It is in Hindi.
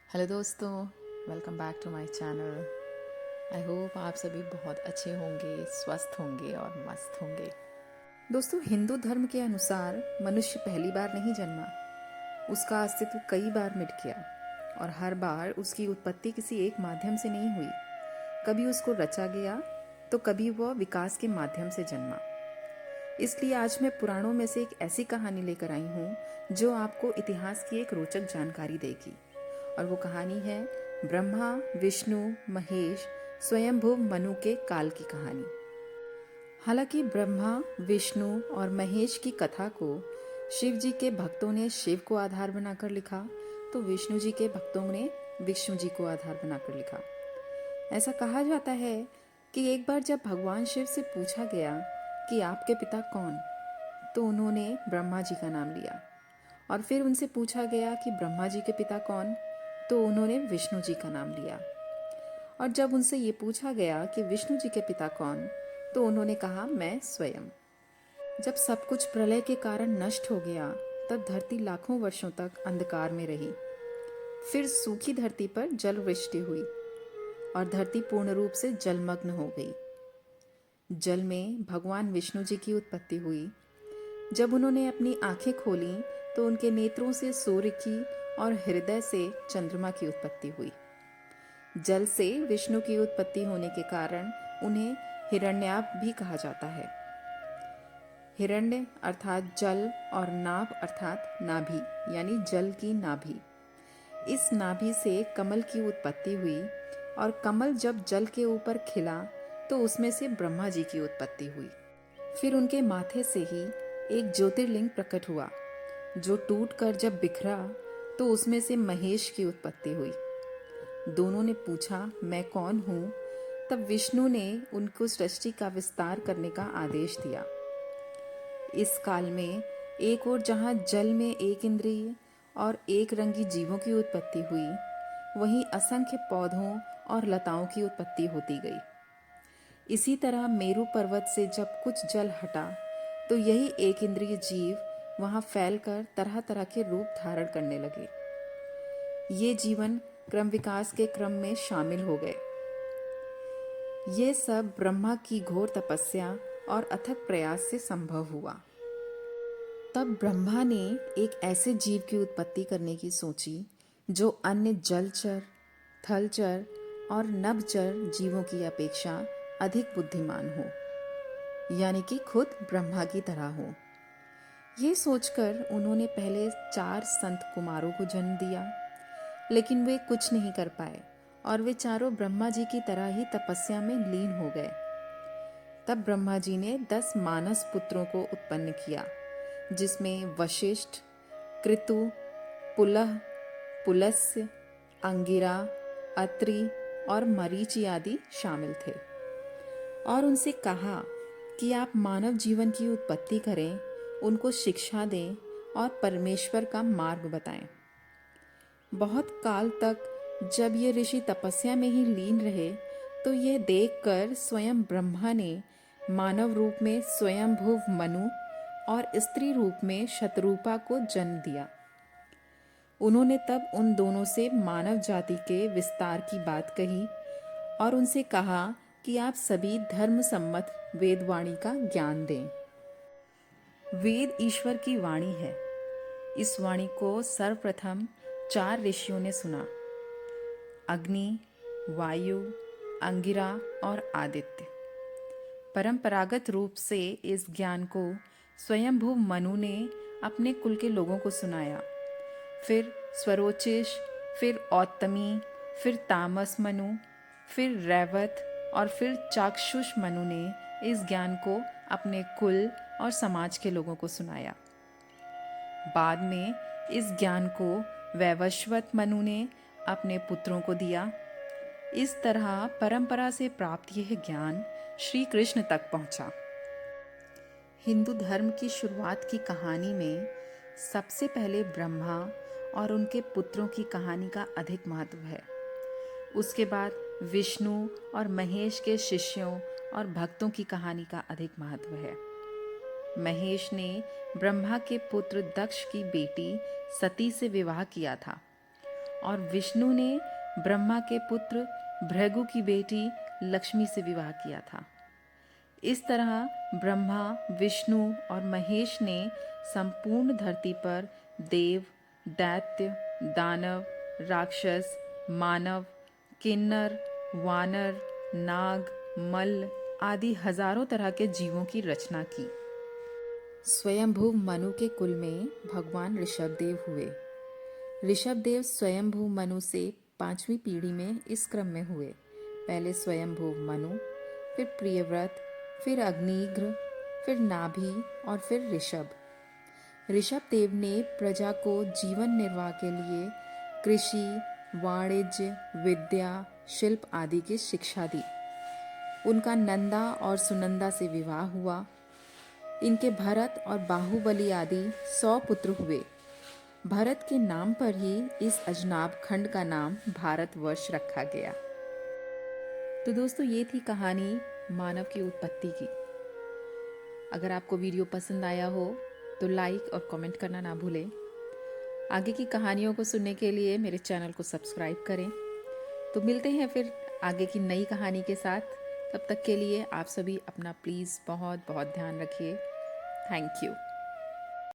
हेलो दोस्तों, welcome back to my channel. I hope आप सभी बहुत अच्छे होंगे, स्वस्थ होंगे और मस्त होंगे। दोस्तों, हिंदू धर्म के अनुसार मनुष्य पहली बार नहीं जन्मा। उसका अस्तित्व कई बार मिट गया और हर बार उसकी उत्पत्ति किसी एक माध्यम से नहीं हुई। कभी उसको रचा गया तो कभी वह विकास के माध्यम से जन्मा। इसलिए आज मैं पुराणों में से एक ऐसी कहानी लेकर आई हूँ जो आपको इतिहास की एक रोचक जानकारी देगी। और वो कहानी है ब्रह्मा, विष्णु, महेश, स्वयंभुव मनु के काल की कहानी। हालांकि ब्रह्मा, विष्णु और महेश की कथा को शिव जी के भक्तों ने शिव को आधार बनाकर लिखा, तो विष्णु जी के भक्तों ने विष्णु जी को आधार बनाकर लिखा। ऐसा कहा जाता है कि एक बार जब भगवान शिव से पूछा गया कि आपके पिता कौन, तो उन्होंने ब्रह्मा जी का नाम लिया। और फिर उनसे पूछा गया कि ब्रह्मा जी के पिता कौन, तो उन्होंने विष्णु जी का नाम लिया। और जब उनसे ये पूछा गया कि विष्णु जी के पिता कौन, तो उन्होंने कहा, मैं स्वयं। जब सब कुछ प्रलय के कारण नष्ट हो गया, तब धरती लाखों वर्षों तक अंधकार में रही। फिर सूखी धरती पर जल वृष्टि हुई और धरती पूर्ण रूप से जलमग्न हो गई। जल में भगवान विष्णु जी की उत्पत्ति हुई। जब उन्होंने अपनी आंखें खोली तो उनके नेत्रों से सूर्य की और हृदय से चंद्रमा की उत्पत्ति हुई। जल से विष्णु की उत्पत्ति होने के कारण उन्हें हिरण्याभ भी कहा जाता है। हिरण्य अर्थात जल और नाभ अर्थात नाभि, यानी जल की नाभि। इस नाभि से कमल की उत्पत्ति हुई और कमल जब जल के ऊपर खिला तो उसमें से ब्रह्मा जी की उत्पत्ति हुई। फिर उनके माथे से ही एक ज्योतिर्लिंग प्रकट हुआ, जो टूटकर जब बिखरा तो उसमें से महेश की उत्पत्ति हुई। दोनों ने पूछा, मैं कौन हूँ? तब विष्णु ने उनको सृष्टि का विस्तार करने का आदेश दिया। इस काल में एक ओर जहाँ जल में एक इंद्रिय और एक रंगी जीवों की उत्पत्ति हुई, वहीं असंख्य पौधों और लताओं की उत्पत्ति होती गई। इसी तरह मेरु पर्वत से जब कुछ जल हटा तो यही एक इंद्रिय जीव वहां फैलकर तरह तरह के रूप धारण करने लगे। ये जीवन क्रम विकास के क्रम में शामिल हो गए। ये सब ब्रह्मा की घोर तपस्या और अथक प्रयास से संभव हुआ। तब ब्रह्मा ने एक ऐसे जीव की उत्पत्ति करने की सोची जो अन्य जलचर, थलचर और नभचर जीवों की अपेक्षा अधिक बुद्धिमान हो, यानी कि खुद ब्रह्मा की तरह हो। ये सोचकर उन्होंने पहले 4 संत कुमारों को जन्म दिया, लेकिन वे कुछ नहीं कर पाए और वे चारों ब्रह्मा जी की तरह ही तपस्या में लीन हो गए। तब ब्रह्मा जी ने 10 मानस पुत्रों को उत्पन्न किया, जिसमें वशिष्ठ, कृतु, पुलह, पुलस्त्य, अंगिरा, अत्रि और मरीचि आदि शामिल थे। और उनसे कहा कि आप मानव जीवन की उत्पत्ति करें, उनको शिक्षा दें और परमेश्वर का मार्ग बताएं। बहुत काल तक जब ये ऋषि तपस्या में ही लीन रहे, तो ये देखकर स्वयं ब्रह्मा ने मानव रूप में स्वयंभुव मनु और स्त्री रूप में शतरूपा को जन्म दिया। उन्होंने तब उन दोनों से मानव जाति के विस्तार की बात कही और उनसे कहा कि आप सभी धर्म सम्मत वेदवाणी का ज्ञान दें। वेद ईश्वर की वाणी है। इस वाणी को सर्वप्रथम 4 ऋषियों ने सुना, अग्नि, वायु, अंगिरा और आदित्य। परंपरागत रूप से इस ज्ञान को स्वयंभू मनु ने अपने कुल के लोगों को सुनाया। फिर स्वरोचिष, फिर औत्तमी, फिर तामस मनु, फिर रैवत और फिर चाक्षुष मनु ने इस ज्ञान को अपने कुल और समाज के लोगों को सुनाया। बाद में इस ज्ञान को वैवस्वत मनु ने अपने पुत्रों को दिया। इस तरह परंपरा से प्राप्त यह ज्ञान श्री कृष्ण तक पहुंचा। हिंदू धर्म की शुरुआत की कहानी में सबसे पहले ब्रह्मा और उनके पुत्रों की कहानी का अधिक महत्व है। उसके बाद विष्णु और महेश के शिष्यों और भक्तों की कहानी का अधिक महत्व है। महेश ने ब्रह्मा के पुत्र दक्ष की बेटी सती से विवाह किया था और विष्णु ने ब्रह्मा के पुत्र भृगु की बेटी लक्ष्मी से विवाह किया था। इस तरह ब्रह्मा, विष्णु और महेश ने संपूर्ण धरती पर देव, दैत्य, दानव, राक्षस, मानव, किन्नर, वानर, नाग, मल्ल आदि हजारों तरह के जीवों की रचना की। स्वयंभू मनु के कुल में भगवान ऋषभदेव हुए। ऋषभदेव स्वयंभू मनु से 5वीं पीढ़ी में इस क्रम में हुए। पहले स्वयंभू मनु, फिर प्रियव्रत, फिर अग्निघ्र, फिर नाभि और फिर ऋषभ। ऋषभदेव ने प्रजा को जीवन निर्वाह के लिए कृषि, वाणिज्य, विद्या, शिल्प आदि की शिक्षा दी। उनका नंदा और सुनंदा से विवाह हुआ। इनके भरत और बाहुबली आदि 100 पुत्र हुए। भरत के नाम पर ही इस अजनाब खंड का नाम भारतवर्ष रखा गया। तो दोस्तों, ये थी कहानी मानव की उत्पत्ति की। अगर आपको वीडियो पसंद आया हो तो लाइक और कमेंट करना ना भूलें। आगे की कहानियों को सुनने के लिए मेरे चैनल को सब्सक्राइब करें। तो मिलते हैं फिर आगे की नई कहानी के साथ। तब तक के लिए आप सभी अपना प्लीज़ बहुत बहुत ध्यान रखिए। Thank you.